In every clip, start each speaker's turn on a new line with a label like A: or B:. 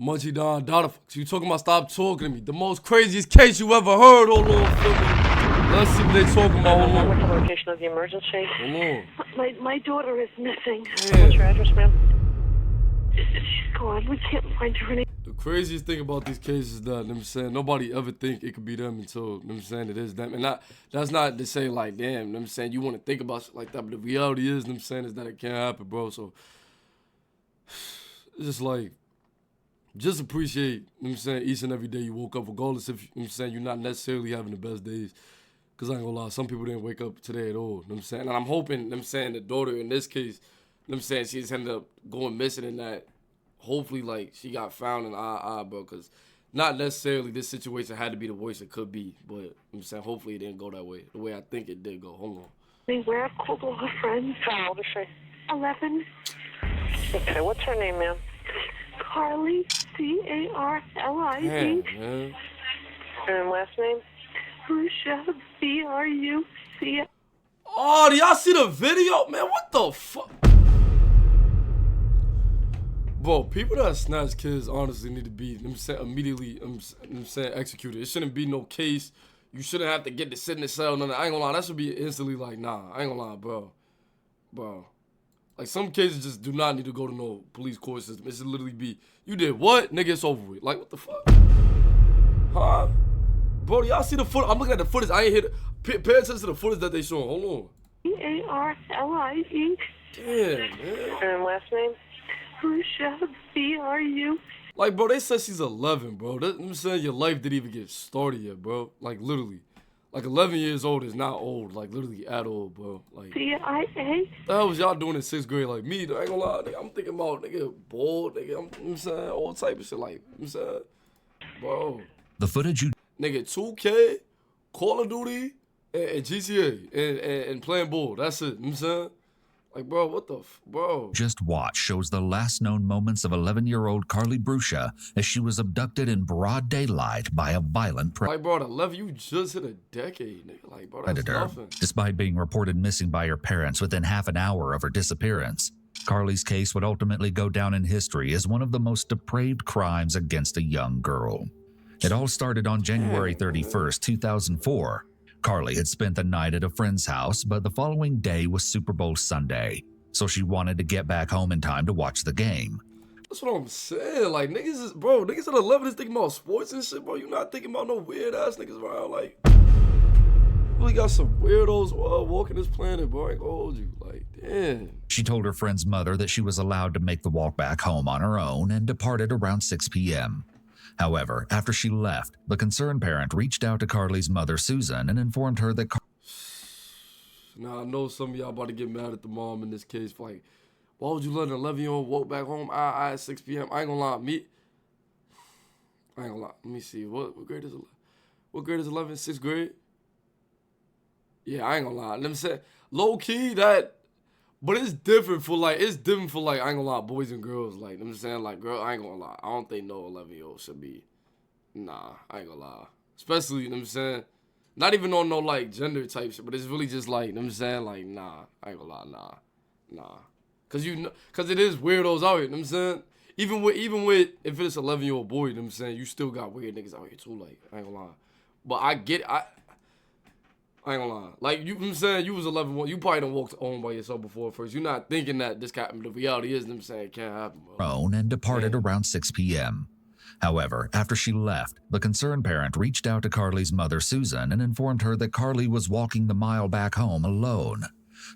A: Munchie Don, you talking about stop talking to me. The most craziest case you ever heard. Hold on, feel me. Let's see what they talking about. Hold on.
B: What's the location of the emergency?
A: Hold on.
C: My daughter is missing.
A: Yeah.
B: What's your address, ma'am?
C: She's gone. We can't find her anymore.
A: The craziest thing about these cases is that, you know what I'm saying, nobody ever think it could be them until, you know what I'm saying, it is them. And that's not to say, like, damn, you know what I'm saying, you want to think about shit like that, but the reality is, you know what I'm saying, is that it can't happen, bro. So, it's just like, just appreciate, you know what I'm saying, each and every day you woke up, regardless if, you know what I'm saying, you're not necessarily having the best days. Because I ain't gonna lie, some people didn't wake up today at all, you know what I'm saying? And I'm hoping, you know what I'm saying, the daughter in this case, you know what I'm saying, she just ended up going missing in that. Hopefully, like, she got found in our eye, bro, because not necessarily this situation had to be the worst it could be, but you know what I'm saying, hopefully it didn't go that way, the way I think it did go. Hold on.
C: Beware, I've called all her friends.
B: How old is she?
C: 11.
B: Okay, what's her name, ma'am?
C: Carlie, C-A-R-L-I-E.
A: Damn, man.
B: And last name?
C: Brucia, B-R-U-C-A.
A: Oh, do y'all see the video? Man, what the fuck? Bro, people that snatch kids honestly need to be, you know what I'm saying, immediately, you know what I'm saying, executed. It shouldn't be no case. You shouldn't have to get to sit in the cell. None of that. I ain't gonna lie, that should be instantly like, nah, I ain't gonna lie, bro. Bro. Like, some cases just do not need to go to no police court system. It should literally be, you did what? Nigga, it's over with. Like, what the fuck? Huh? Bro, y'all see the footage? I'm looking at the footage. I ain't hit. Pay attention to the footage that they showing. Hold on.
C: C-A-R-L-I-E.
A: Damn, man.
B: And last name?
C: Brucia, B-R-U.
A: Like, bro, they said she's 11, bro. That, I'm saying your life didn't even get started yet, bro. Like, literally. Like, 11 years old is not old. Like, literally at all, bro. Like,
C: C-I-A.
A: the hell was y'all doing in 6th grade? Like, me, I ain't gonna lie, nigga, I'm thinking about, nigga, bored, nigga. You know what I'm saying? All type of shit. Like, you know what I'm saying? Bro.
D: The footage you
A: Nigga, 2K, Call of Duty, and GTA, and playing ball. That's it. You know what I'm saying? Like, bro, what the bro?
D: just watched shows the last known moments of 11-year-old Carlie Brucia as she was abducted in broad daylight by a violent
A: Like, bro, at 11, you just hit a decade, nigga. Like, bro, that's
D: predator.
A: nothing.
D: Despite being reported missing by her parents within half an hour of her disappearance, Carlie's case would ultimately go down in history as one of the most depraved crimes against a young girl. It all started on January 31st, 2004. Carlie had spent the night at a friend's house, but the following day was Super Bowl Sunday, so she wanted to get back home in time to watch the game.
A: That's what I'm saying. Like, niggas is, bro, niggas at 11 is thinking about sports and shit, bro. You not thinking about no weird ass niggas around. Like, really got some weirdos walking this planet, bro. I ain't gonna hold you. Like, damn.
D: She told her friend's mother that she was allowed to make the walk back home on her own and departed around 6 p.m. However, after she left, the concerned parent reached out to Carlie's mother, Susan, and informed her that
A: Now, I know some of y'all about to get mad at the mom in this case. Like, why would you let an 11-year-old walk back home at 6 p.m.? I ain't gonna lie. I ain't gonna lie. Let me see. What grade is 11? What grade is 11? 6th grade? Yeah, I ain't gonna lie. Let me say, low-key, that... But it's different for, like, I ain't gonna lie, boys and girls. Like, I'm just saying, like, girl, I ain't gonna lie. I don't think no 11-year-old should be... Nah, I ain't gonna lie. Especially, you know what I'm saying? Not even on no, like, gender type shit, but it's really just, like, you know what I'm saying? Like, nah, I ain't gonna lie, nah. Cause it is weirdos out here, you know what I'm saying? Even with, if it's 11-year-old boy, you know what I'm saying? You still got weird niggas out here, too, like, I ain't gonna lie. But I get it, I ain't gonna lie. Like, you know what I'm saying? You was 11, you probably done walked home by yourself before first. You're not thinking that this can't, the reality is, you know what I'm saying, it can't happen, bro.
D: own and departed around 6 p.m. However, after she left, the concerned parent reached out to Carlie's mother, Susan, and informed her that Carlie was walking the mile back home alone.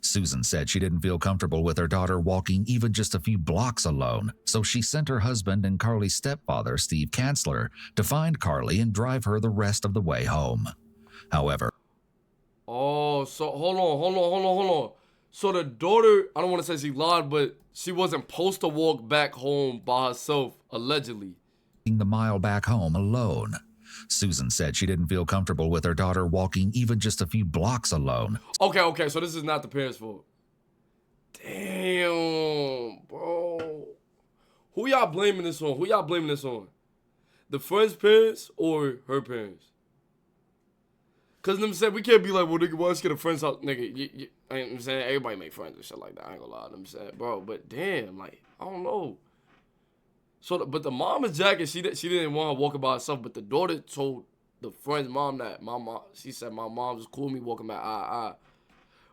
D: Susan said she didn't feel comfortable with her daughter walking even just a few blocks alone, so she sent her husband and Carlie's stepfather, Steve Kanzler, to find Carlie and drive her the rest of the way home. However,
A: Oh, so hold on. So the daughter, I don't want to say she lied, but she wasn't supposed to walk back home by herself, allegedly.
D: The mile back home alone. Susan said she didn't feel comfortable with her daughter walking even just a few blocks alone.
A: Okay, so this is not the parents' fault. Damn, bro. Who y'all blaming this on? The friend's parents or her parents? Cause them said we can't be like, well, nigga, why let's get a friend's house, nigga. I'm saying everybody make friends and shit like that. I ain't gonna lie, I'm saying, bro. But damn, like, I don't know. So, but the mom is jacking. She didn't want her walking by herself. But the daughter told the friend's mom that she said my mom was cool with me walking by.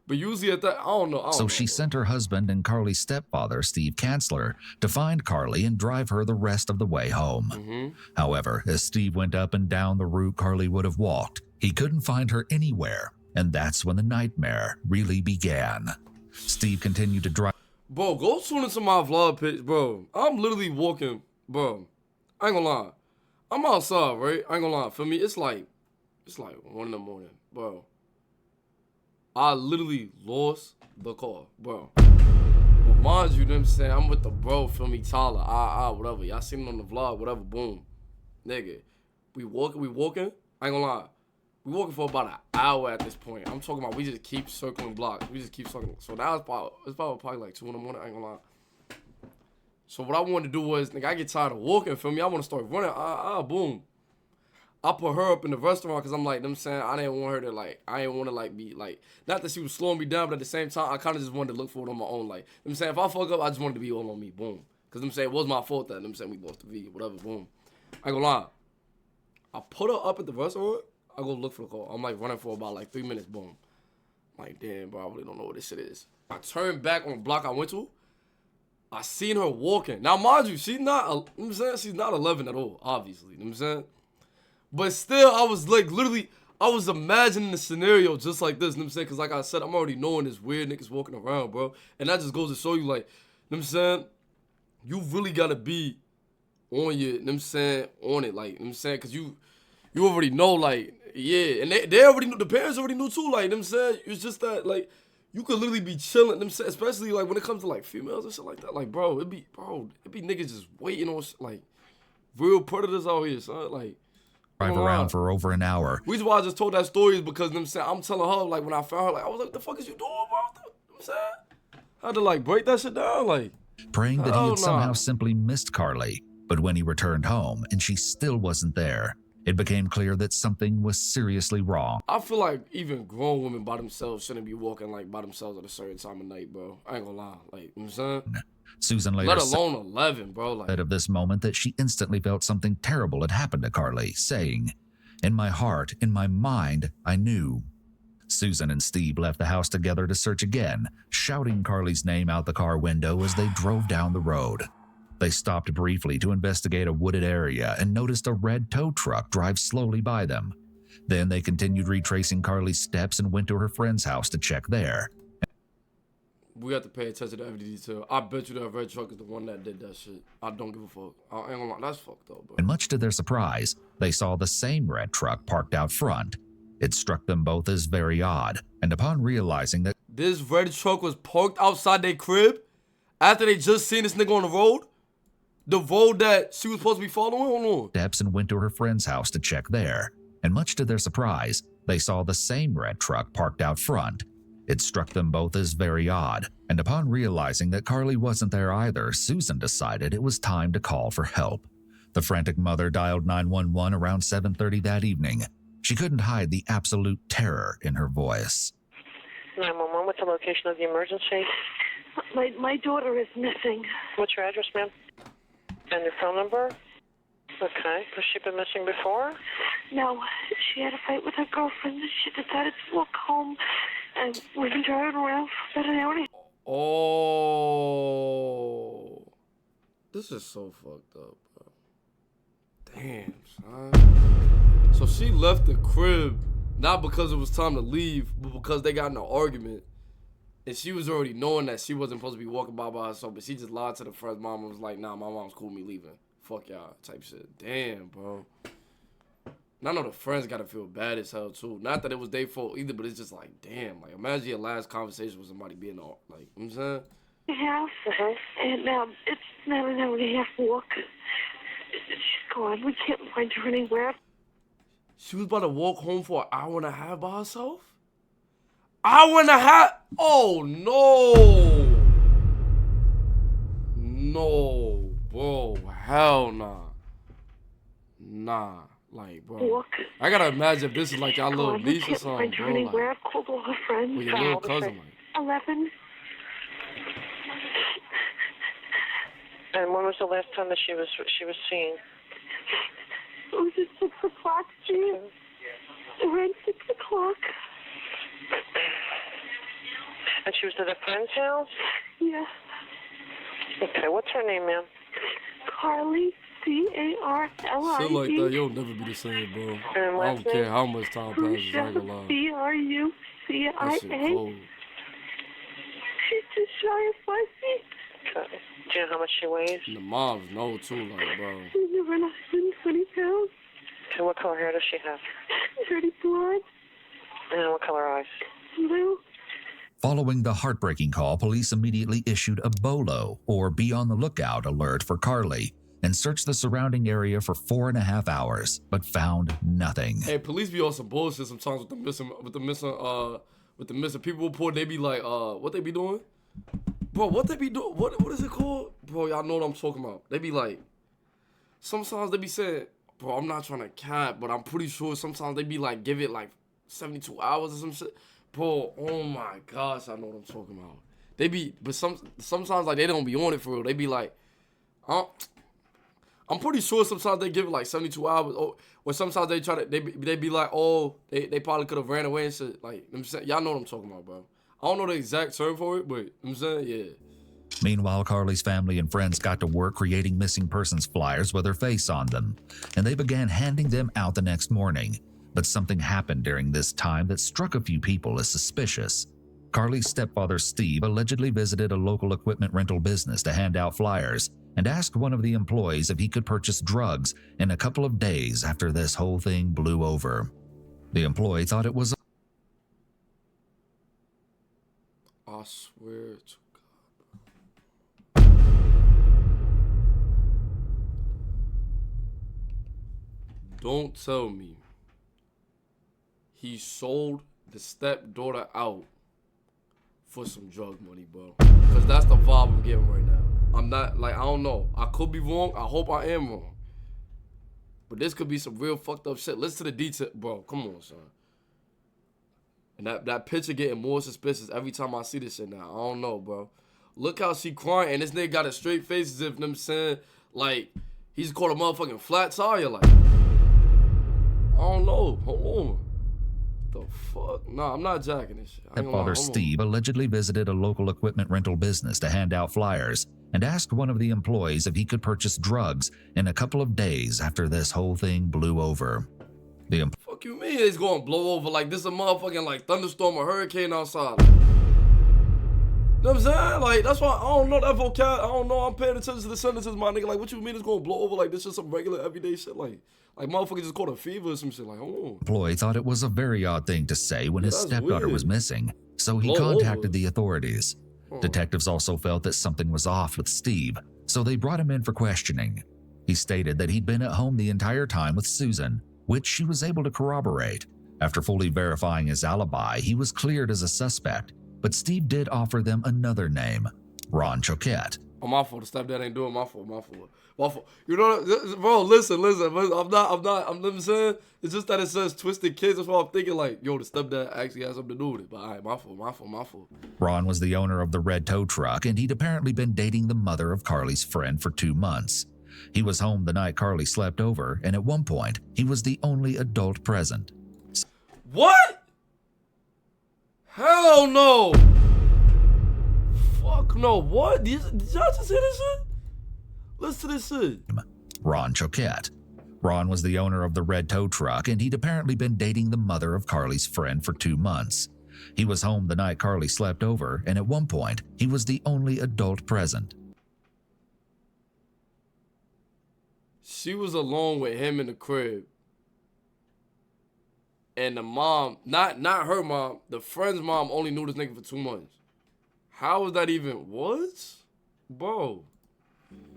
A: But usually at that, I don't know.
D: So she sent her husband and Carlie's stepfather, Steve Kanzler, to find Carlie and drive her the rest of the way home. However, as Steve went up and down the route Carlie would have walked, he couldn't find her anywhere. And that's when the nightmare really began. Steve continued to drive.
A: Bro, go tune into my vlog page, bro. I'm literally walking, bro. I ain't gonna lie. I'm outside, right? I ain't gonna lie. For me, it's like 1 in the morning, bro. I literally lost the car, bro. But mind you, them saying I'm with the bro, feel me, Tyler, whatever. Y'all seen it on the vlog, whatever, boom. Nigga, we walking. I ain't gonna lie. We walking for about an hour at this point. I'm talking about we just keep circling blocks. We just keep circling. So now it's probably like 2 in the morning, I ain't gonna lie. So what I wanted to do was, nigga, I get tired of walking, feel me? I want to start running. Boom. I put her up in the restaurant because I'm like, them saying I didn't want her to I didn't want to be not that she was slowing me down, but at the same time, I kind of just wanted to look for it on my own. Like, them saying if I fuck up, I just wanted to be all on me, boom. Because them saying it was my fault that them saying we lost the V, whatever, boom. I ain't gonna lie. I put her up at the restaurant, I go look for the car. I'm like running for about 3 minutes, boom. I'm like, damn, bro, I really don't know what this shit is. I turned back on the block I went to. I seen her walking. Now, mind you, she's not 11 at all, obviously, you know what I'm saying? But still, I was literally, I was imagining the scenario just like this, you know what I'm saying? Because like I said, I'm already knowing this weird niggas walking around, bro. And that just goes to show you, you know what I'm saying? You really got to be on your, you know what I'm saying, on it, you know what I'm saying? Because you already know, yeah. And they already knew, the parents already knew too, you know what I'm saying? It's just that, you could literally be chilling, you know what I'm saying? Especially, when it comes to, females and shit like that. Bro, it be niggas just waiting on, real predators out here, son,
D: Drive around for over an hour.
A: The reason why I just told that story is because I'm telling her, when I found her, I was like, what the fuck is you doing, bro? You know what I'm saying? I had to, break that shit down,
D: Praying that he had somehow simply missed Carlie. But when he returned home and she still wasn't there, it became clear that something was seriously wrong.
A: I feel like even grown women by themselves shouldn't be walking, by themselves at a certain time of night, bro. I ain't gonna lie. You know what I'm saying?
D: Susan later
A: let alone 11, bro.
D: Said of this moment that she instantly felt something terrible had happened to Carlie, saying, "In my heart, in my mind, I knew." Susan and Steve left the house together to search again, shouting Carlie's name out the car window as they drove down the road. They stopped briefly to investigate a wooded area and noticed a red tow truck drive slowly by them. Then they continued retracing Carlie's steps and went to her friend's house to check there.
A: We have to pay attention to every detail. I bet you that red truck is the one that did that shit. I don't give a fuck. I ain't gonna lie. That's fucked up, bro.
D: And much to their surprise, they saw the same red truck parked out front. It struck them both as very odd, and upon realizing that
A: this red truck was parked outside their crib after they just seen this nigga on the road that she was supposed to be following, hold on.
D: Steps and went to her friend's house to check there. And much to their surprise, they saw the same red truck parked out front. It struck them both as very odd, and upon realizing that Carlie wasn't there either, Susan decided it was time to call for help. The frantic mother dialed 911 around 7:30 that evening. She couldn't hide the absolute terror in her voice.
B: 911, what's the location of the emergency?
C: My daughter is missing.
B: What's your address, ma'am? And your phone number? Okay. Has she been missing before?
C: No, she had a fight with her girlfriend. She decided to walk home, and we've been driving around for better than
A: Oh, this is so fucked up, bro. Damn, son. So she left the crib not because it was time to leave, but because they got in an argument. And she was already knowing that she wasn't supposed to be walking by herself, but she just lied to the friend's mom and was like, nah, my mom's cool with me leaving. Fuck y'all, type shit. Damn, bro. And I know the friends gotta feel bad as hell, too. Not that it was their fault either, but it's just like, damn. Imagine your last conversation with somebody being all, you know what I'm saying?
C: house, and it's not an hour and a half walk. She's gone. We can't find her anywhere.
A: She was about to walk home for an hour and a half by herself? Hour and a half? Oh, no. No, bro. Hell nah. Nah. Bro.
C: Walk.
A: I gotta imagine if this is like y'all little
C: We
A: niece or
C: can't
A: something,
C: find her
A: bro.
C: anywhere. I've called all her friends.
A: Or your little cousin,
C: 11.
B: And when was the last time that she was seen?
C: It was at 6 o'clock, Jean. Around 6 o'clock.
B: And she was at a friend's house?
C: Yeah.
B: Okay, what's her name, ma'am?
C: Carlie, C-A-R-L-I-E.
A: Shit like that, you'll never be the same, bro.
B: And
A: I
B: last
A: don't care
B: name?
A: how much time passes, I ain't gonna lie. That shit
C: B-R-U-C-I-A.
A: cold.
C: She's just shy of 5 feet.
B: Okay. Do you know how much she weighs?
A: And the moms know too, like, bro.
C: She's around 120 pounds.
B: Okay, what color hair does she have?
C: Dirty blonde.
B: And what color eyes?
C: Blue.
D: Following the heartbreaking call, police immediately issued a BOLO, or Be on the Lookout alert for Carlie, and searched the surrounding area for 4.5 hours, but found nothing.
A: Hey, police be on some bullshit sometimes with the missing people report. They be like, what they be doing? Bro, what they be doing? What is it called? Bro, y'all know what I'm talking about. They be like, sometimes they be saying, bro, I'm not trying to cap, but I'm pretty sure sometimes they be like, give it like 72 hours or some shit. Bro, oh my gosh, I know what I'm talking about. They be, but sometimes like they don't be on it for real. They be like, I'm pretty sure sometimes they give it like 72 hours, or sometimes they try to, they be like, oh, they probably could have ran away and shit. Like, I'm saying, y'all know what I'm talking about, bro. I don't know the exact term for it, but I'm saying, yeah.
D: Meanwhile, Carlie's family and friends got to work creating missing persons flyers with her face on them, and they began handing them out the next morning. But something happened during this time that struck a few people as suspicious. Carlie's stepfather, Steve, allegedly visited a local equipment rental business to hand out flyers and asked one of the employees if he could purchase drugs in a couple of days after this whole thing blew over. The employee thought it was
A: I swear to God. Don't tell me he sold the stepdaughter out for some drug money, bro. Because that's the vibe I'm getting right now. I'm not, like, I don't know. I could be wrong. I hope I am wrong. But this could be some real fucked up shit. Listen to the detail. Bro, come on, son. And that picture getting more suspicious every time I see this shit now. I don't know, bro. Look how she crying. And this nigga got a straight face as if them saying, like, he's called a motherfucking flat tire. Like, I don't know. Hold on. The fuck? Nah, I'm not jacking this shit.
D: Stepfather Steve allegedly visited a local equipment rental business to hand out flyers and asked one of the employees if he could purchase drugs in a couple of days after this whole thing blew over.
A: Fuck you mean it's gonna blow over like this a motherfucking like thunderstorm or hurricane outside? You know what I'm saying? Like, that's why I don't know that vocab. I don't know. I'm paying attention to the sentences, my nigga. Like, what you mean it's gonna blow over like this is some regular everyday shit? Like motherfucker just caught a fever or some shit. Like, hold on.
D: Employee thought it was a very odd thing to say when his stepdaughter was missing, so he contacted the authorities. Detectives also felt that something was off with Steve, so they brought him in for questioning. He stated that he'd been at home the entire time with Susan, which she was able to corroborate. After fully verifying his alibi, he was cleared as a suspect, but Steve did offer them another name, Ron Choquette.
A: Oh, my fault. The stepdad ain't doing my fault. My fault. You know, bro, listen. I'm not saying. It's just that it says twisted kids. That's why I'm thinking like, yo, the stepdad actually has something to do with it. But all right, my fault.
D: Ron was the owner of the red tow truck, and he'd apparently been dating the mother of Carlie's friend for 2 months. He was home the night Carlie slept over, and at one point, he was the only adult present.
A: What? Hell no. Fuck no. What? Did y'all just hear this shit? Listen to this shit.
D: Ron Choquette. Ron was the owner of the red tow truck, and he'd apparently been dating the mother of Carlie's friend for 2 months. He was home the night Carlie slept over, and at one point, he was the only adult present.
A: She was alone with him in the crib. And the mom, not her mom, the friend's mom only knew this nigga for 2 months. How was that even? What? Bro.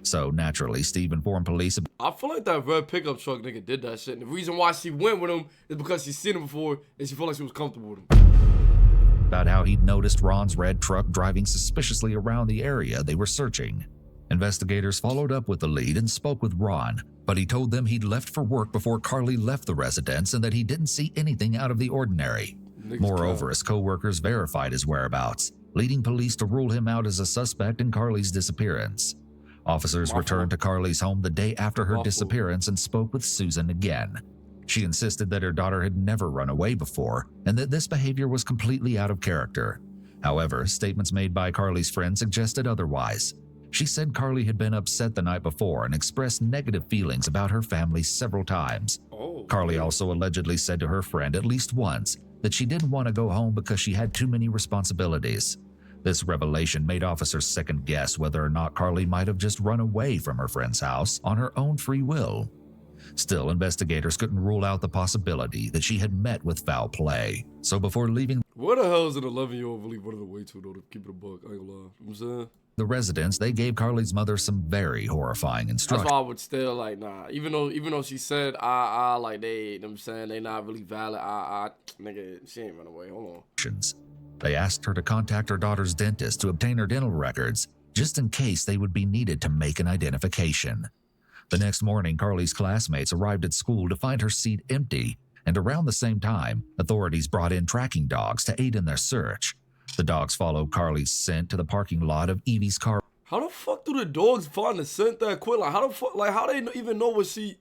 D: So naturally, Steve informed police.
A: I feel like that red pickup truck nigga did that shit. And the reason why she went with him is because she's seen him before and she felt like she was comfortable with him.
D: About how he'd noticed Ron's red truck driving suspiciously around the area they were searching. Investigators followed up with the lead and spoke with Ron, but he told them he'd left for work before Carlie left the residence and that he didn't see anything out of the ordinary. Moreover, his co-workers verified his whereabouts, leading police to rule him out as a suspect in Carlie's disappearance. Officers
A: My
D: returned to
A: fault.
D: Carlie's home the day after her
A: My fault.
D: disappearance and spoke with Susan again. She insisted that her daughter had never run away before and that this behavior was completely out of character. However, statements made by Carlie's friend suggested otherwise. She said Carlie had been upset the night before and expressed negative feelings about her family several times.
A: Oh,
D: Carlie
A: yeah.
D: also allegedly said to her friend at least once that she didn't want to go home because she had too many responsibilities. This revelation made officers second guess whether or not Carlie might have just run away from her friend's house on her own free will. Still, investigators couldn't rule out the possibility that she had met with foul play. So before leaving
A: Where the hell is an 11-year-old really running away to, though, to keep it a buck? I ain't gonna lie. You know what I'm saying?
D: the residence, they gave Carlie's mother some very horrifying
A: That's
D: instructions.
A: why I would still, like, nah. Even though she said, like, they, you know what I'm saying, they not really valid. Nigga, she ain't run away. Hold on.
D: They asked her to contact her daughter's dentist to obtain her dental records, just in case they would be needed to make an identification. The next morning, Carlie's classmates arrived at school to find her seat empty, and around the same time, authorities brought in tracking dogs to aid in their search. The dogs followed Carlie's scent to the parking lot of Evie's car.
A: How the fuck do the dogs find the scent that quick? Like, how the fuck, like, how they even know what she...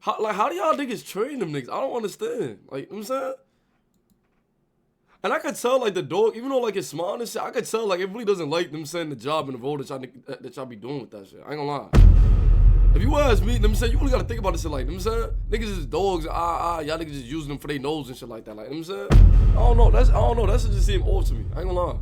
A: how do y'all niggas train them niggas? I don't understand. Like, you know what I'm saying? And I could tell, like, the dog, even though, like, it's smart and shit, I could tell, like, it really doesn't like them saying the job and the role that y'all be doing with that shit. I ain't gonna lie. If you ask me, you know what I'm saying, you really gotta think about this shit like, you know what I'm saying? Niggas is dogs, y'all niggas just using them for their nose and shit like that. Like, you know what I'm saying? I don't know, that shit just seem off to me. I ain't gonna lie.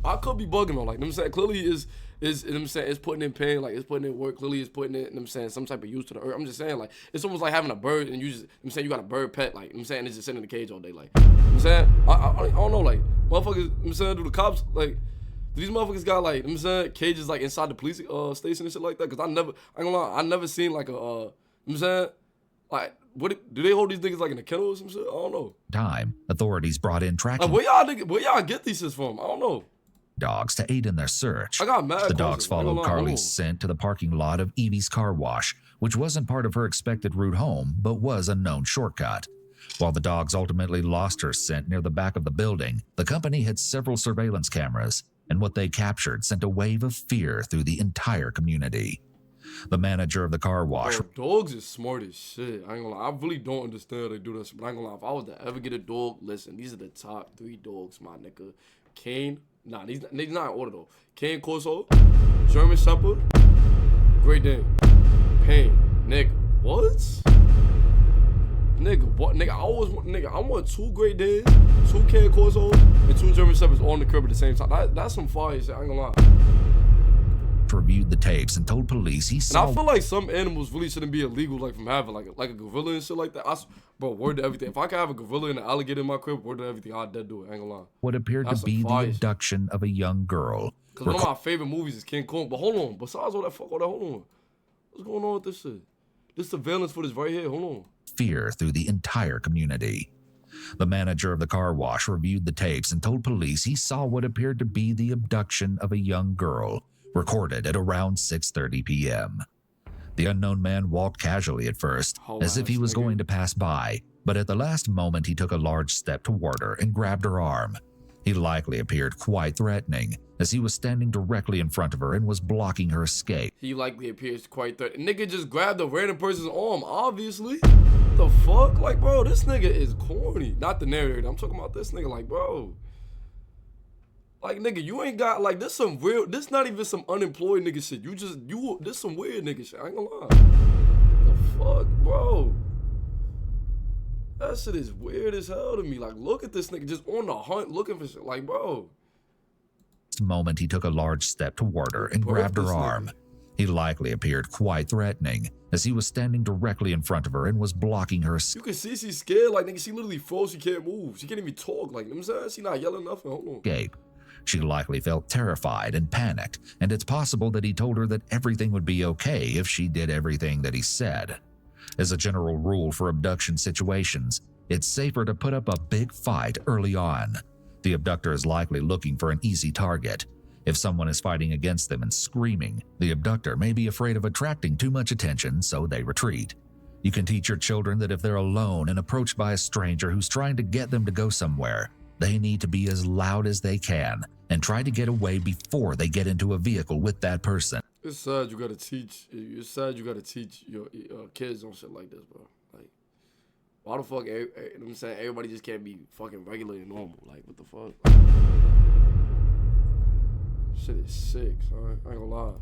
A: I could be bugging on, like, you know what I'm saying? Clearly is you know what I'm saying, it's putting in pain, like, it's putting in work, clearly it's putting in, you know what I'm saying, some type of use to the earth. I'm just saying, like, it's almost like having a bird and you just, you know what I'm saying, you got a bird pet, like, you know what I'm saying, it's just sitting in the cage all day, like, you know what I'm saying? I don't know, like, motherfuckers, you know what I'm saying, do the cops, like, do these motherfuckers got, like, you know what I'm saying, cages, like, inside the police station and shit like that? Because I ain't gonna lie, I never seen, like, you know what I'm saying, like, do they hold these niggas, like, in a kennel or some shit? I don't know.
D: Authorities brought in tracking
A: Like, where y'all get these shits from? I don't know.
D: dogs to aid in their search.
A: I got mad
D: The dogs
A: questions. I ain't
D: followed
A: gonna lie,
D: Carlie's
A: hold on.
D: scent to the parking lot of Evie's car wash, which wasn't part of her expected route home, but was a known shortcut. While the dogs ultimately lost her scent near the back of the building, the company had several surveillance cameras, and what they captured sent a wave of fear through the entire community. The manager of the car wash
A: Bro, dogs is smart as shit. I ain't gonna lie. I really don't understand how they do this, but I ain't gonna lie. If I was to ever get a dog, listen, these are the top 3 dogs, my nigga. Kane, nah, these not in order though. Kane Corso, German Shepherd, Great Dane, Pain, nigga. What? Nigga, what? Nigga, I want 2 Great Danes, 2 Kane Corsos, and 2 German Shepherds on the crib at the same time. That's some fire shit. I ain't gonna lie.
D: reviewed the tapes and told police he
A: And
D: saw
A: I feel like some animals really shouldn't be illegal, like from having like a gorilla and shit like that. Bro, word to everything. If I could have a gorilla and an alligator in my crib, word to everything, I'd dead do it. I ain't gonna lie.
D: what appeared
A: That's
D: to be
A: some
D: the
A: fire shit.
D: abduction of a young girl.
A: Cause one of my favorite movies is King Kong. But hold on, besides all that, hold on. What's going on with this shit? This surveillance footage right here. Hold on.
D: Fear through the entire community. The manager of the car wash reviewed the tapes and told police he saw what appeared to be the abduction of a young girl, recorded at around 6:30 p.m. The unknown man walked casually at first, as if he was going to pass by, but at the last moment he took a large step toward her and grabbed her arm. He likely appeared quite threatening, as he was standing directly in front of her and was blocking her escape.
A: He likely appears quite threatening. Nigga just grabbed a random person's arm, obviously. The fuck? Like, bro, this nigga is corny. Not the narrator. I'm talking about this nigga, like, bro. Like, nigga, you ain't got, like, this not even some unemployed nigga shit. This some weird nigga shit. I ain't gonna lie. The fuck, bro? That shit is weird as hell to me. Like, look at this nigga just on the hunt looking for shit. Like, bro.
D: Moment he took a large step toward her and grabbed her arm. He likely appeared quite threatening, as he was standing directly in front of her and was blocking her
A: You can see she's scared. Like, nigga, she literally froze. She can't move. She can't even talk. Like, you know what I'm saying? She not yelling nothing. Hold on.
D: escape. She likely felt terrified and panicked, and it's possible that he told her that everything would be okay if she did everything that he said. As a general rule for abduction situations, it's safer to put up a big fight early on. The abductor is likely looking for an easy target. If someone is fighting against them and screaming, the abductor may be afraid of attracting too much attention, so they retreat. You can teach your children that if they're alone and approached by a stranger who's trying to get them to go somewhere, they need to be as loud as they can and try to get away before they get into a vehicle with that person.
A: It's sad you gotta teach. It's sad you gotta teach your kids on shit like this, bro. Like, why the fuck? You know what I'm saying, everybody just can't be fucking regular and normal. Like, what the fuck? Shit is sick, son. I ain't gonna lie.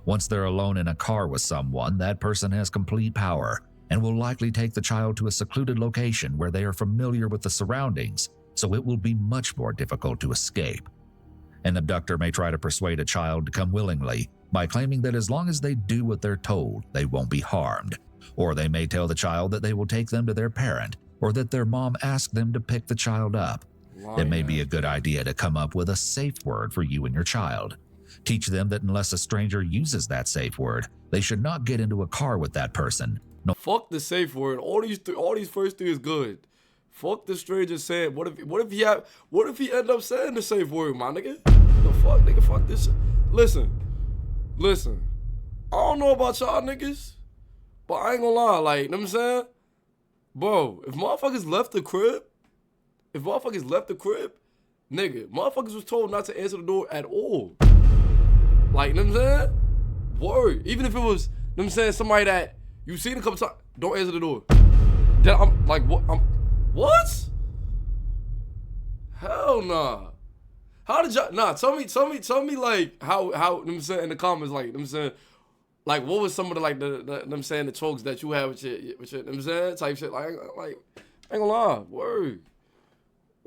D: Once they're alone in a car with someone, that person has complete power and will likely take the child to a secluded location where they are familiar with the surroundings, so it will be much more difficult to escape. An abductor may try to persuade a child to come willingly by claiming that as long as they do what they're told, they won't be harmed. Or they may tell the child that they will take them to their parent, or that their mom asked them to pick the child up. It may be a good idea to come up with a safe word for you and your child. Teach them that unless a stranger uses that safe word, they should not get into a car with that person. No.
A: Fuck the safe word. All these first three is good. Fuck the stranger saying. What if he end up saying the safe word, my nigga? The fuck, nigga. Fuck this shit. Listen. I don't know about y'all niggas, but I ain't gonna lie. Like, you know what I'm saying, bro. If motherfuckers left the crib, nigga, motherfuckers was told not to answer the door at all. Like, you know what I'm saying? Word. Even if it was, you know what I'm saying, somebody that you seen a couple times, don't answer the door. Then I'm like, what? What? Hell nah. How did y'all, tell me like, how, you know what I'm saying, in the comments, like, you know what I'm saying, like, what was some of the, like, the you know what I'm saying, the jokes that you had with your, you know what I'm saying, type shit, like, I ain't gonna lie, word,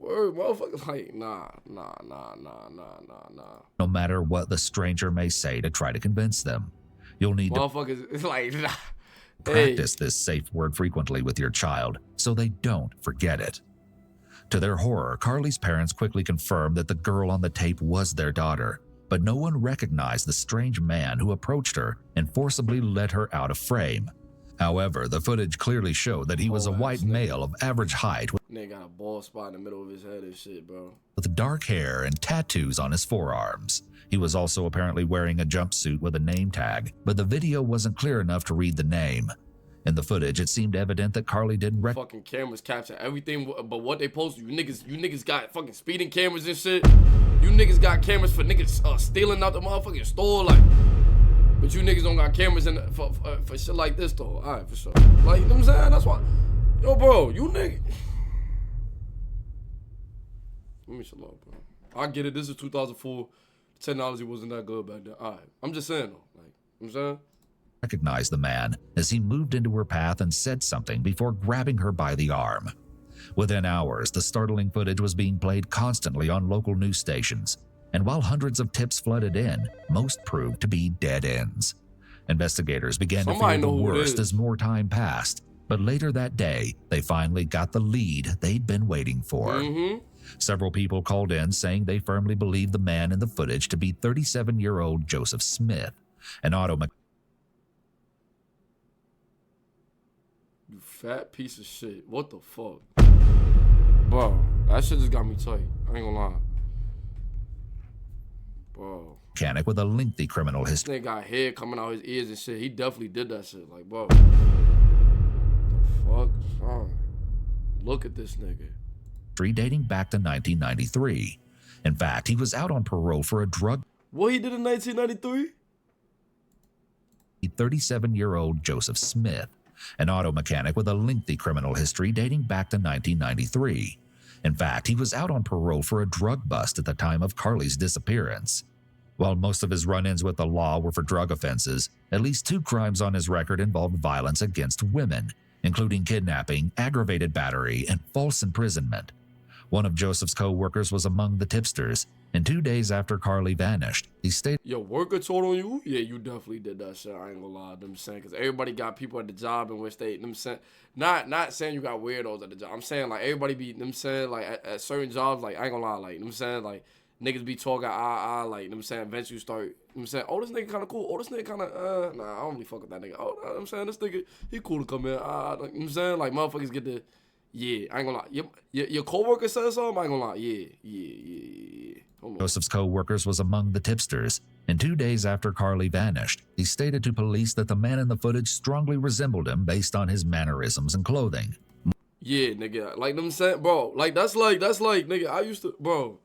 A: motherfucker, like, nah.
D: No matter what the stranger may say to try to convince them, you'll need
A: motherfuckers, it's like, nah.
D: Practice this safe word frequently with your child so they don't forget it. To their horror, Carlie's parents quickly confirmed that the girl on the tape was their daughter, but no one recognized the strange man who approached her and forcibly led her out of frame. However, the footage clearly showed that he was a white male of average height
A: nigga got a bald spot in the middle of his head and shit, bro.
D: With dark hair and tattoos on his forearms. He was also apparently wearing a jumpsuit with a name tag, but the video wasn't clear enough to read the name. In the footage, it seemed evident that Carlie didn't
A: fucking cameras capture everything but what they posted. You niggas got fucking speeding cameras and shit. You niggas got cameras for niggas stealing out the motherfucking store, like. But you niggas don't got cameras in for shit like this though. Alright, for sure. Like, you know what I'm saying? That's why. Yo, bro, you niggas. Let me chill out, bro. I get it. This is 2004. Technology wasn't that good back then. Alright. I'm just saying though. Like, you know what I'm saying?
D: Recognized the man as he moved into her path and said something before grabbing her by the arm. Within hours, the startling footage was being played constantly on local news stations, and while hundreds of tips flooded in, most proved to be dead ends. Investigators began to fear the worst as more time passed, but later that day, they finally got the lead they'd been waiting for. Several people called in saying they firmly believed the man in the footage to be 37-year-old Joseph Smith, an auto mechanic.
A: You fat piece of shit. What the fuck? Bro, that shit just got me tight. I ain't gonna lie. Bro.
D: Mechanic with a lengthy criminal history.
A: This nigga got hair coming out his ears and shit. He definitely did that shit. Like, bro. The fuck? Son. Look at this nigga.
D: Dating back to 1993. In fact, he was out on parole for a drug.
A: What he did in 1993?
D: 37-year-old Joseph Smith, an auto mechanic with a lengthy criminal history dating back to 1993. In fact, he was out on parole for a drug bust at the time of Carlie's disappearance. While most of his run-ins with the law were for drug offenses, at least 2 crimes on his record involved violence against women, including kidnapping, aggravated battery, and false imprisonment. One of Joseph's co-workers was among the tipsters, and 2 days after Carlie vanished, he stayed.
A: Your worker told on you? Yeah, you definitely did that shit. I ain't gonna lie. I'm saying, because everybody got people at the job in which they, I'm saying, not saying you got weirdos at the job. I'm saying, like, everybody be, I'm saying, like, at certain jobs, like, I ain't gonna lie, like, I'm saying, like, niggas be talking, like, I'm saying, eventually you start, I'm saying, oh, this nigga kind of cool. Oh, this nigga kind of, nah, I don't really fuck with that nigga. Oh, I'm saying, this nigga, he cool to come in. Like, I'm saying, like, motherfuckers get the, yeah, I ain't gonna lie. Your co-worker says something, I ain't gonna lie. Yeah.
D: Joseph's co-workers was among the tipsters, and 2 days after Carlie vanished, he stated to police that the man in the footage strongly resembled him based on his mannerisms and clothing.
A: Yeah, nigga, like I'm saying, bro, like that's like, nigga, I used to, bro,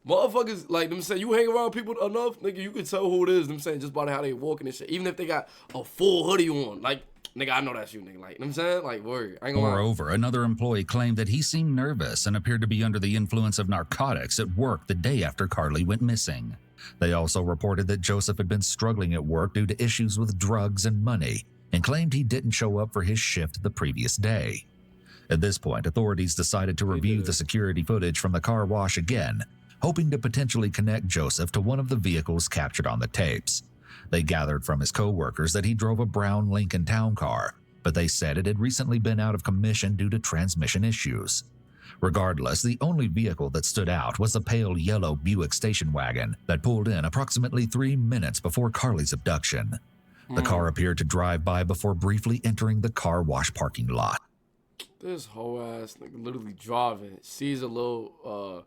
A: Motherfuckers, like, them saying, you hang around people enough, nigga, you can tell who it is, them saying, just by how they walking and shit. Even if they got a full hoodie on. Like, nigga, I know that's you, nigga. Like, you know what I'm saying? Like, word. I ain't gonna lie.
D: Moreover, another employee claimed that he seemed nervous and appeared to be under the influence of narcotics at work the day after Carlie went missing. They also reported that Joseph had been struggling at work due to issues with drugs and money, and claimed he didn't show up for his shift the previous day. At this point, authorities decided to review the security footage from the car wash again, hoping to potentially connect Joseph to one of the vehicles captured on the tapes. They gathered from his co-workers that he drove a brown Lincoln Town Car, but they said it had recently been out of commission due to transmission issues. Regardless, the only vehicle that stood out was a pale yellow Buick station wagon that pulled in approximately 3 minutes before Carlie's abduction. The car appeared to drive by before briefly entering the car wash parking lot.
A: This whole ass nigga literally driving, sees a little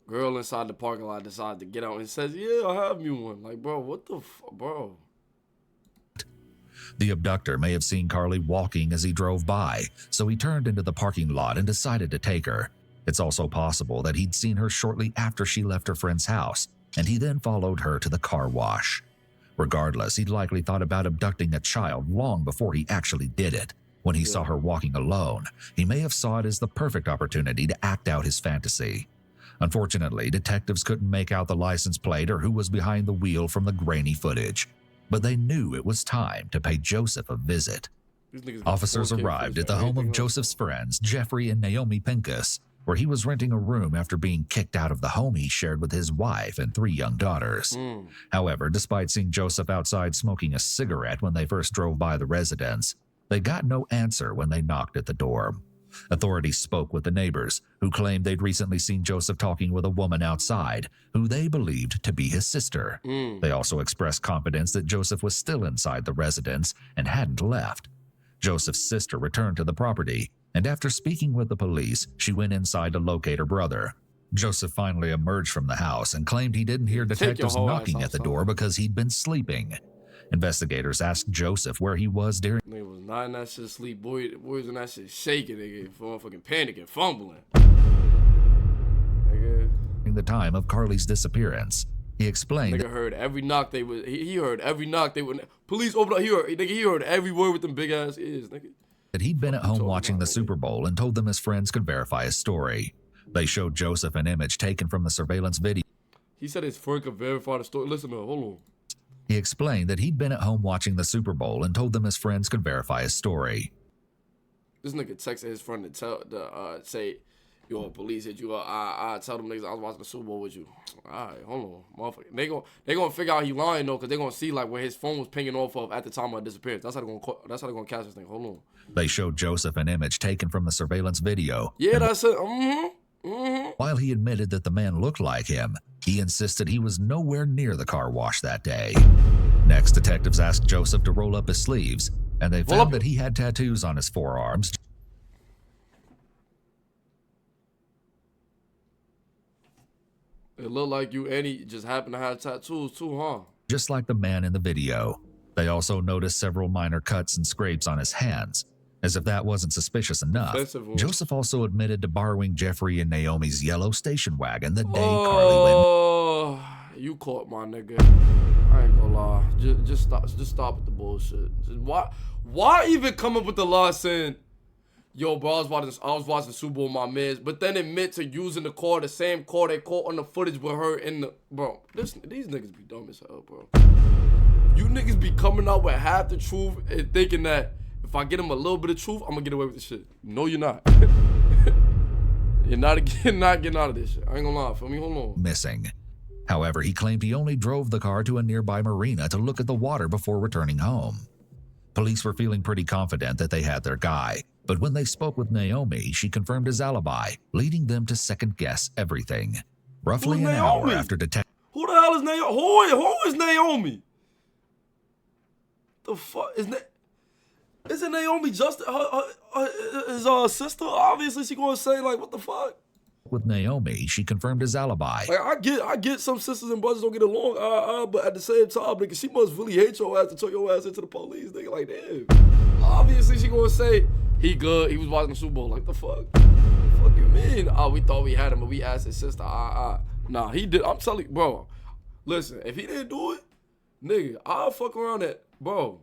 A: girl inside the parking lot, decides to get out and says, yeah, I'll have me one. Like, bro, what the fuck, bro?
D: The abductor may have seen Carlie walking as he drove by, so he turned into the parking lot and decided to take her. It's also possible that he'd seen her shortly after she left her friend's house, and he then followed her to the car wash. Regardless, he'd likely thought about abducting a child long before he actually did it. When he saw her walking alone, he may have saw it as the perfect opportunity to act out his fantasy. Unfortunately, detectives couldn't make out the license plate or who was behind the wheel from the grainy footage, but they knew it was time to pay Joseph a visit. Officers arrived at the home of Joseph's friends, Jeffrey and Naomi Pincus, where he was renting a room after being kicked out of the home he shared with his wife and 3 young daughters. However, despite seeing Joseph outside smoking a cigarette when they first drove by the residence, they got no answer when they knocked at the door. Authorities spoke with the neighbors, who claimed they'd recently seen Joseph talking with a woman outside, who they believed to be his sister. They also expressed confidence that Joseph was still inside the residence and hadn't left. Joseph's sister returned to the property, and after speaking with the police, she went inside to locate her brother. Joseph finally emerged from the house and claimed he didn't hear detectives knocking at the door because he'd been sleeping. Investigators asked Joseph where he was during.
A: Nigga was not in that shit sleep. Boy was in that shit shaking, nigga. Fucking panicking, fumbling. Nigga.
D: the time of Carlie's disappearance. He explained
A: Nigga heard every knock they would. He heard every knock they would. Police open up. He heard every word with them big ass ears, nigga.
D: that he'd been at home watching the Super Bowl and told them his friends could verify his story. They showed Joseph an image taken from the surveillance video.
A: He said his friend could verify the story. Listen to her, hold on.
D: He explained that he'd been at home watching the Super Bowl and told them his friends could verify his story.
A: This nigga texted his friend to say, yo, police hit you up. I tell them niggas I was watching the Super Bowl with you. All right, hold on, motherfucker. They gonna figure out he lying though, cause they gonna see like where his phone was pinging off of at the time of disappearance. That's how they gonna catch this thing. Hold on.
D: They showed Joseph an image taken from the surveillance video.
A: Yeah, that's it.
D: While he admitted that the man looked like him, he insisted he was nowhere near the car wash that day. Next, detectives asked Joseph to roll up his sleeves, and they found that he had tattoos on his forearms.
A: It looked like you and he just happened to have tattoos too, huh?
D: Just like the man in the video. They also noticed several minor cuts and scrapes on his hands. As if that wasn't suspicious enough, Joseph also admitted to borrowing Jeffrey and Naomi's yellow station wagon the day Carlie went.
A: Oh, you caught my nigga. I ain't gonna lie. Just stop with the bullshit. Why even come up with the lie saying, yo, bro, I was watching Super Bowl with my mans, but then admit to using the car, the same car they caught on the footage with her in the, bro. These niggas be dumb as hell, bro. You niggas be coming out with half the truth and thinking that if I get him a little bit of truth, I'm gonna get away with this shit. No, you're not. You're not getting out of this shit. I ain't gonna lie, feel me? Hold on.
D: Missing. However, he claimed he only drove the car to a nearby marina to look at the water before returning home. Police were feeling pretty confident that they had their guy, but when they spoke with Naomi, she confirmed his alibi, leading them to second-guess everything. Roughly an hour after detectives.
A: Who the hell is Naomi? Who is Naomi? The fuck is that? Isn't Naomi just his sister? Obviously, she gonna say like, what the fuck?
D: With Naomi, she confirmed his alibi.
A: Like, I get some sisters and brothers don't get along, but at the same time, nigga, she must really hate your ass to turn your ass into the police, nigga. Like, damn. Obviously, she gonna say he good. He was watching the Super Bowl. Like, the fuck? Fuck you mean? We thought we had him, but we asked his sister. Nah, he did. I'm telling you, bro. Listen, if he didn't do it, nigga, I'll fuck around that, bro.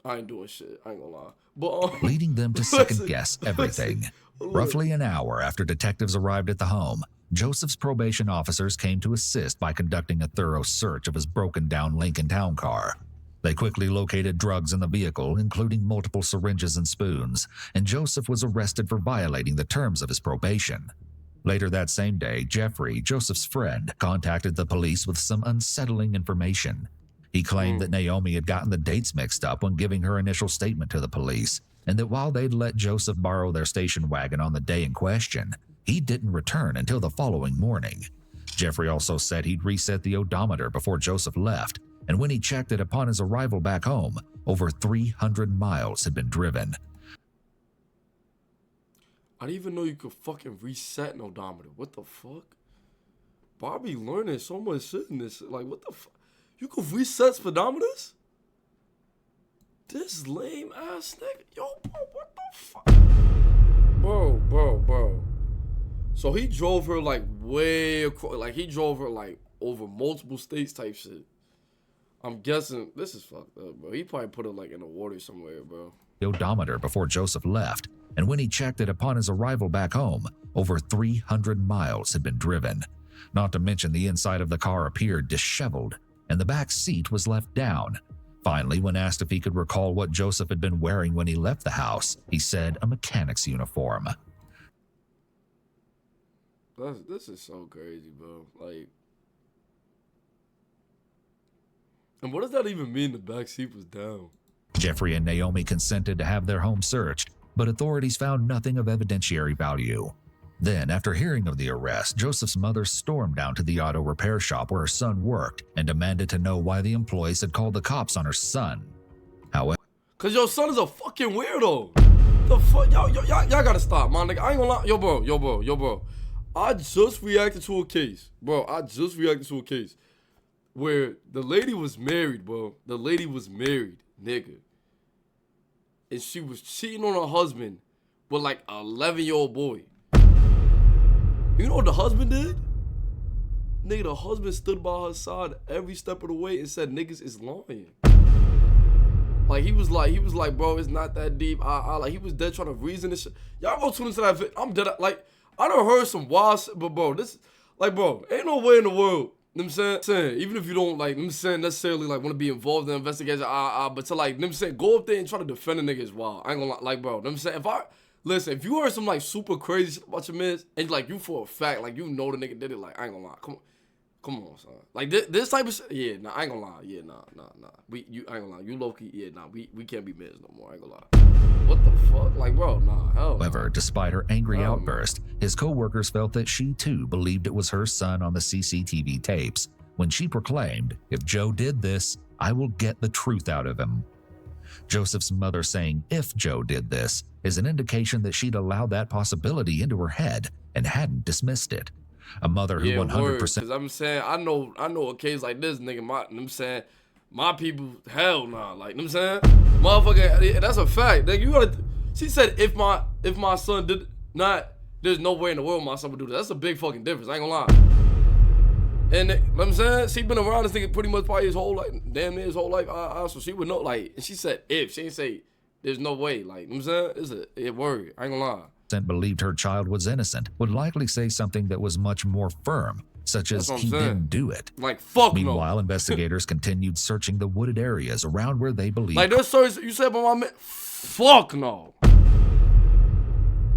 A: I ain't doing shit. I ain't gonna lie. But
D: leading them to second guess everything. Roughly an hour after detectives arrived at the home, Joseph's probation officers came to assist by conducting a thorough search of his broken-down Lincoln Town car. They quickly located drugs in the vehicle, including multiple syringes and spoons, and Joseph was arrested for violating the terms of his probation. Later that same day, Jeffrey, Joseph's friend, contacted the police with some unsettling information. He claimed that Naomi had gotten the dates mixed up when giving her initial statement to the police, and that while they'd let Joseph borrow their station wagon on the day in question, he didn't return until the following morning. Jeffrey also said he'd reset the odometer before Joseph left, and when he checked it upon his arrival back home, over 300 miles had been driven.
A: I didn't even know you could fucking reset an odometer. What the fuck? Bobby learning so much shit in this. Like, what the fuck? You could reset speedometers? This lame ass nigga. Yo, bro, what the fuck? Bro. So he drove her like way across, like he drove her like over multiple states type shit. I'm guessing this is fucked up, bro. He probably put it like in the water somewhere, bro.
D: The odometer before Joseph left, and when he checked it upon his arrival back home, over 300 miles had been driven. Not to mention the inside of the car appeared disheveled, and the back seat was left down. Finally, when asked if he could recall what Joseph had been wearing when he left the house, he said a mechanic's uniform.
A: This is so crazy, bro. Like, and what does that even mean the back seat was down?
D: Jeffrey and Naomi consented to have their home searched, but authorities found nothing of evidentiary value. Then, after hearing of the arrest, Joseph's mother stormed down to the auto repair shop where her son worked and demanded to know why the employees had called the cops on her son. However,
A: cause your son is a fucking weirdo. The fuck, y'all gotta stop, my nigga. I ain't gonna lie, yo, bro. I just reacted to a case, where the lady was married, bro. The lady was married, nigga, and she was cheating on her husband with like an 11-year-old boy. You know what the husband did? Nigga, the husband stood by her side every step of the way and said niggas is lying. Like he was like, bro, it's not that deep. Like he was dead trying to reason this shit. Y'all go tune into that video. I'm dead. Like, I done heard some wild shit, but bro, this, like, bro, ain't no way in the world. You know what I'm saying? Even if you don't, like, you know what I'm saying, necessarily, like, want to be involved in the investigation, but to, like, you know what I'm saying, go up there and try to defend a nigga is wild. I ain't gonna lie, like, bro, you know what I'm saying? Listen, if you heard some, like, super crazy shit about your mans, and, like, you for a fact, like, you know the nigga did it, like, I ain't gonna lie, come on, son. Like, this type of shit, yeah, nah, I ain't gonna lie, yeah, nah. I ain't gonna lie, you low-key, yeah, nah, we can't be mans no more, I ain't gonna lie. What the fuck? Like, bro, nah, hell.
D: However, despite her angry outburst, his co-workers felt that she, too, believed it was her son on the CCTV tapes, when she proclaimed, if Joe did this, I will get the truth out of him. Joseph's mother saying if Joe did this is an indication that she'd allowed that possibility into her head and hadn't dismissed it. A mother who 100%.
A: Because I'm saying, I know a case like this, nigga, you know what I'm saying, my people, hell nah, like, you know what I'm saying? Motherfucker, that's a fact. Like, you gotta, she said if my son did not, there's no way in the world my son would do that. That's a big fucking difference, I ain't gonna lie. And you know what I'm saying, she been around this nigga pretty much probably his whole life, damn near his whole life, so she would know, like, and she said if, she didn't say there's no way, like, you know what I'm saying, it's a word, I ain't gonna lie.
D: Believed her child was innocent would likely say something that was much more firm, such as he didn't do it.
A: Like, fuck no.
D: Meanwhile, investigators continued searching the wooded areas around where they believed.
A: Like, there's stories you said about my man, fuck no.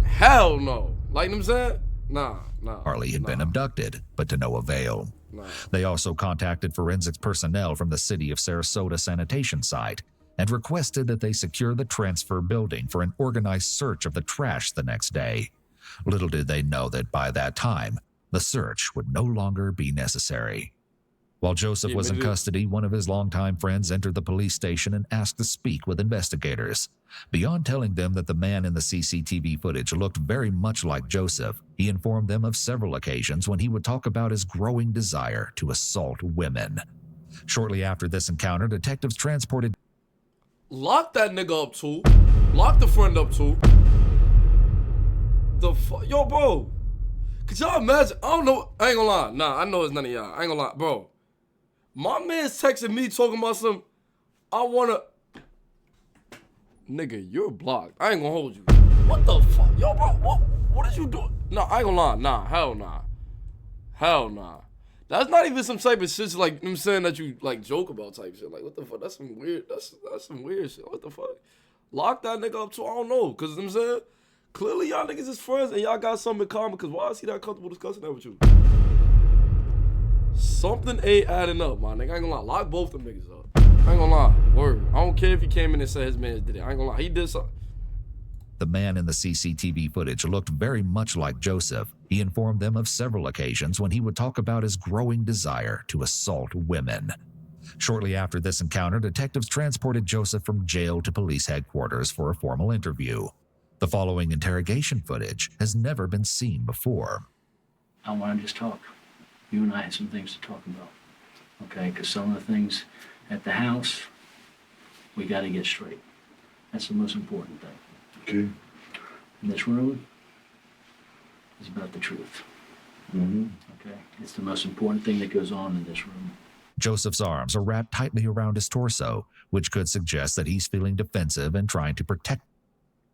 A: Hell no. Like, you know what I'm saying? Nah.
D: Carlie had been abducted, but to no avail. They also contacted forensics personnel from the city of Sarasota sanitation site and requested that they secure the transfer building for an organized search of the trash the next day. Little did they know that by that time, the search would no longer be necessary. While Joseph was in custody, one of his longtime friends entered the police station and asked to speak with investigators. Beyond telling them that the man in the CCTV footage looked very much like Joseph, he informed them of several occasions when he would talk about his growing desire to assault women. Shortly after this encounter, detectives transported...
A: Lock that nigga up too. Lock the friend up too. The fuck, yo, bro. Could y'all imagine? I don't know. I ain't gonna lie. Nah, I know it's none of y'all. I ain't gonna lie. Bro, my man's texting me talking about some, I wanna. Nigga, you're blocked. I ain't gonna hold you. What the fuck? Yo, bro, what did you do? Nah, I ain't gonna lie. Nah, hell nah. Hell nah. That's not even some type of shit like, you know what I'm saying, that you like joke about type shit. Like, what the fuck? That's some weird, that's some weird shit. What the fuck? Lock that nigga up too. I don't know. Cause you know what I'm saying, clearly y'all niggas is friends and y'all got something in common. Cause why is he that comfortable discussing that with you? Something ain't adding up, my nigga. I ain't gonna lie. Lock both them niggas up. I ain't gonna lie. Word. I don't care if he came in and said his man did it. I ain't gonna lie. He did something.
D: The man in the CCTV footage looked very much like Joseph. He informed them of several occasions when he would talk about his growing desire to assault women. Shortly after this encounter, detectives transported Joseph from jail to police headquarters for a formal interview. The following interrogation footage has never been seen before.
E: I want to just talk. You and I had some things to talk about, okay? Because some of the things at the house, we got to get straight. That's the most important thing.
F: Okay.
E: In this room is about the truth. Okay? It's the most important thing that goes on in this room.
D: Joseph's arms are wrapped tightly around his torso, which could suggest that he's feeling defensive and trying to protect.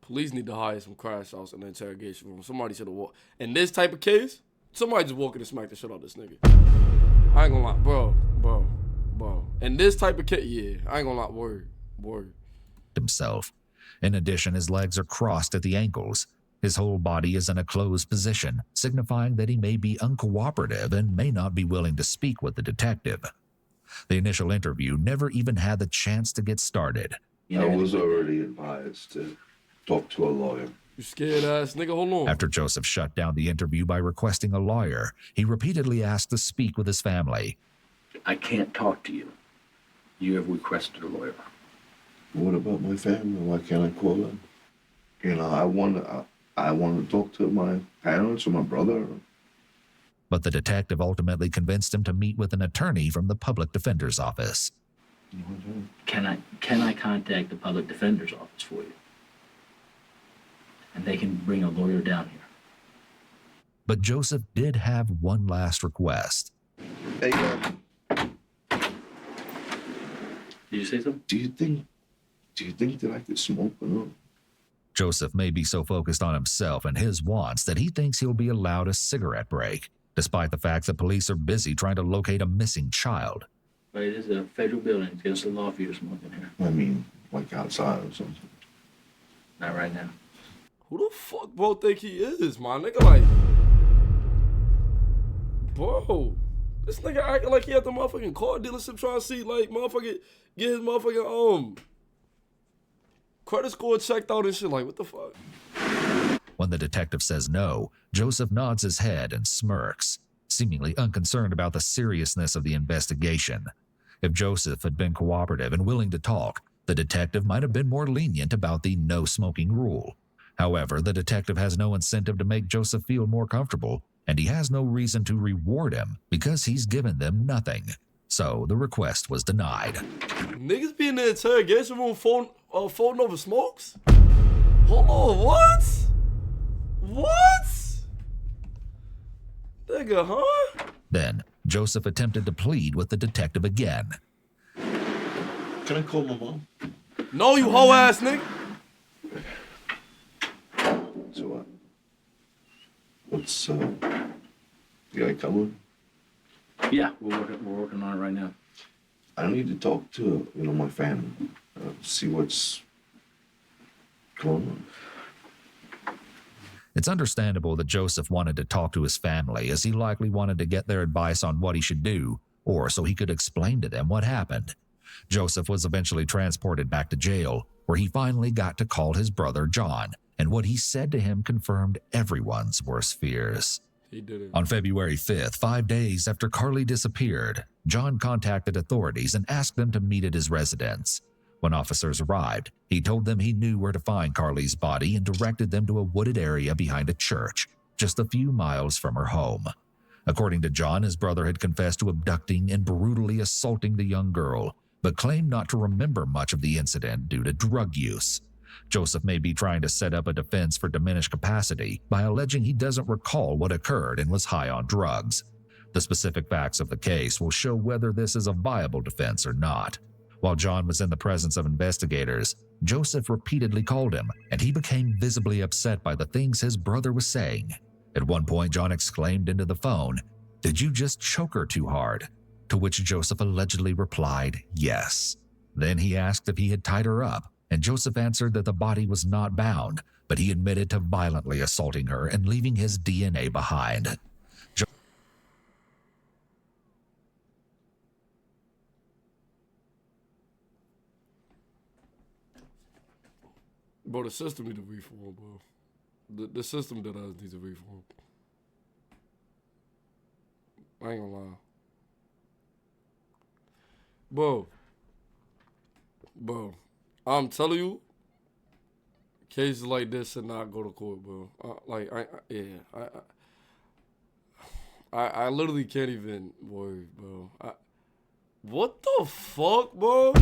A: Police need to hire some crash outs in the interrogation room. Somebody should have walked. In this type of case, somebody just walk in and smack the shit out of this nigga. I ain't gonna lie. Bro. In this type of case, yeah. I ain't gonna lie. Word.
D: Himself. In addition, his legs are crossed at the ankles. His whole body is in a closed position, signifying that he may be uncooperative and may not be willing to speak with the detective. The initial interview never even had the chance to get started.
F: I was already advised to talk to a lawyer.
A: You scared ass nigga, hold on.
D: After Joseph shut down the interview by requesting a lawyer, he repeatedly asked to speak with his family.
E: I can't talk to you. You have requested a lawyer.
F: What about my family? Why can't I call them? You know, I want to talk to my parents or my brother.
D: But the detective ultimately convinced him to meet with an attorney from the public defender's office.
E: Can I contact the public defender's office for you? And they can bring a lawyer down here.
D: But Joseph did have one last request.
F: Hey,
E: Did you say something?
F: do you think that I could smoke or not?
D: Joseph may be so focused on himself and his wants that he thinks he'll be allowed a cigarette break, despite the fact that police are busy trying to locate a missing child.
E: But it is a federal building. It's against the law for you to smoke in here.
F: I mean, like outside or something.
E: Not right now.
A: Who the fuck bro think he is, my nigga? Like, bro, this nigga acting like he at the motherfucking car dealership trying to see, like, motherfucking, get his motherfucking, credit score checked out and shit. Like, what the fuck?
D: When the detective says no, Joseph nods his head and smirks, seemingly unconcerned about the seriousness of the investigation. If Joseph had been cooperative and willing to talk, the detective might have been more lenient about the no smoking rule. However, the detective has no incentive to make Joseph feel more comfortable, and he has no reason to reward him because he's given them nothing. So the request was denied.
A: Niggas be in the interrogation room folding over smokes? Hold on, what? What? Nigga, huh?
D: Then, Joseph attempted to plead with the detective again.
F: Can I call my mom?
A: No, you hoe ass nigga.
F: So what? What's you guy coming?
E: Yeah, we're working on it right now.
F: I need to talk to my family, see what's going on.
D: It's understandable that Joseph wanted to talk to his family, as he likely wanted to get their advice on what he should do, or so he could explain to them what happened. Joseph was eventually transported back to jail, where he finally got to call his brother John, and what he said to him confirmed everyone's worst fears.
A: He did it.
D: On February 5th, 5 days after Carlie disappeared, John contacted authorities and asked them to meet at his residence. When officers arrived, he told them he knew where to find Carlie's body and directed them to a wooded area behind a church, just a few miles from her home. According to John, his brother had confessed to abducting and brutally assaulting the young girl, but claimed not to remember much of the incident due to drug use. Joseph may be trying to set up a defense for diminished capacity by alleging he doesn't recall what occurred and was high on drugs. The specific facts of the case will show whether this is a viable defense or not. While John was in the presence of investigators, Joseph repeatedly called him, and he became visibly upset by the things his brother was saying. At one point, John exclaimed into the phone, "Did you just choke her too hard?" To which Joseph allegedly replied, "Yes." Then he asked if he had tied her up, and Joseph answered that the body was not bound, but he admitted to violently assaulting her and leaving his DNA behind.
A: Bro, the system need to reform, bro. The system that us needs to reform. I ain't gonna lie. Bro, I'm telling you, cases like this should not go to court, bro. I literally can't even worry, bro. What the fuck, bro?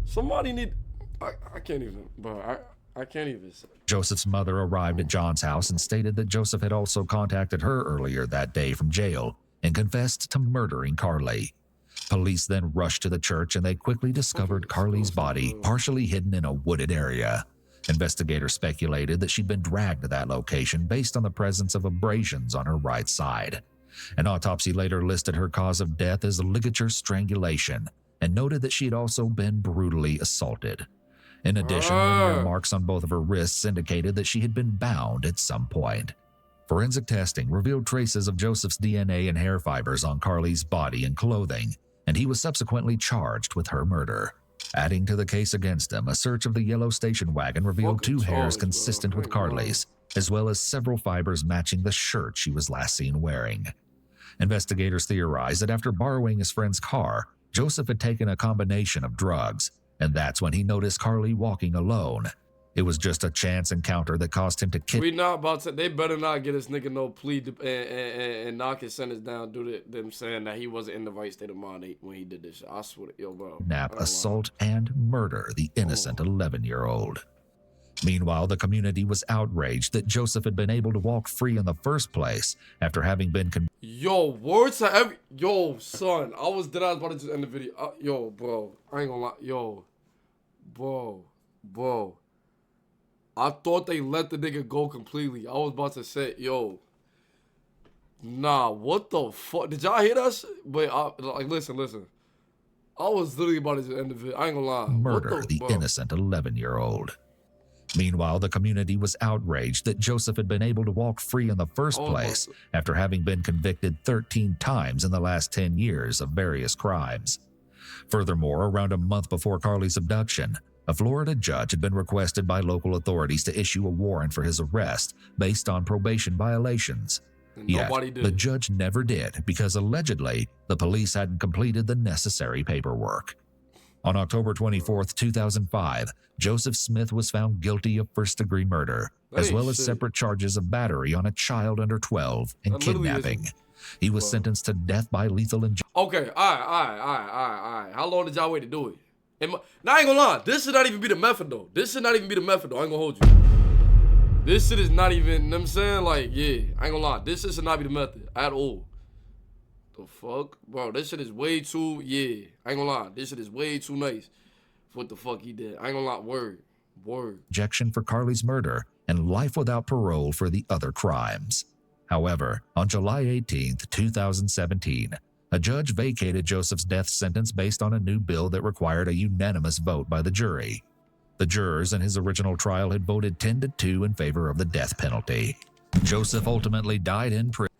A: Somebody need. I can't even, bro. I can't even say.
D: Joseph's mother arrived at John's house and stated that Joseph had also contacted her earlier that day from jail and confessed to murdering Carlie. Police then rushed to the church and they quickly discovered Carlie's body partially hidden in a wooded area. Investigators speculated that she'd been dragged to that location based on the presence of abrasions on her right side. An autopsy later listed her cause of death as ligature strangulation and noted that she had also been brutally assaulted. In addition, linear marks on both of her wrists indicated that she had been bound at some point. Forensic testing revealed traces of Joseph's DNA and hair fibers on Carlie's body and clothing, and he was subsequently charged with her murder. Adding to the case against him, a search of the yellow station wagon revealed two hairs consistent with Carlie's, as well as several fibers matching the shirt she was last seen wearing. Investigators theorized that after borrowing his friend's car, Joseph had taken a combination of drugs, and that's when he noticed Carlie walking alone. It was just a chance encounter that caused him to kill.
A: We not about to. They better not get this nigga no plea and knock his sentence down due to them saying that he wasn't in the right state of mind when he did this shit. I swear to yo, bro.
D: Assault and murder the innocent 11-year-old. Meanwhile, the community was outraged that Joseph had been able to walk free in the first place after having been
A: Yo, words to every. Yo, son. I was about to just end the video. Yo, bro. I ain't gonna lie. Yo. Bro. I thought they let the nigga go completely. I was about to say, yo. Nah, what the fuck? Did y'all hear that shit? Wait, listen. I was literally about to just end the video. I ain't gonna lie.
D: murder the innocent 11-year-old. Meanwhile, the community was outraged that Joseph had been able to walk free in the first place after having been convicted 13 times in the last 10 years of various crimes. Furthermore, around a month before Carlie's abduction, a Florida judge had been requested by local authorities to issue a warrant for his arrest based on probation violations. Yet, the judge never did because allegedly the police hadn't completed the necessary paperwork. On October 24, 2005, Joseph Smith was found guilty of first-degree murder, as well as separate charges of battery on a child under 12 and kidnapping. He was sentenced to death by lethal injection.
A: Okay, all right. How long did y'all wait to do it? Now, I ain't gonna lie. This should not even be the method, though. I ain't gonna hold you. This shit is not even, you know what I'm saying? Like, yeah, I ain't gonna lie. This shit should not be the method at all. The fuck? Bro, this shit is way too, yeah. I ain't gonna lie. This shit is way too nice for what the fuck he did. I ain't gonna lie. Word.
D: Injection for Carlie's murder and life without parole for the other crimes. However, on July 18, 2017, a judge vacated Joseph's death sentence based on a new bill that required a unanimous vote by the jury. The jurors in his original trial had voted 10-2 in favor of the death penalty. Joseph ultimately died in prison.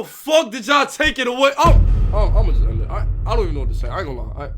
A: the fuck did y'all take it away? I'm just end it. I don't even know what to say. I ain't gonna lie.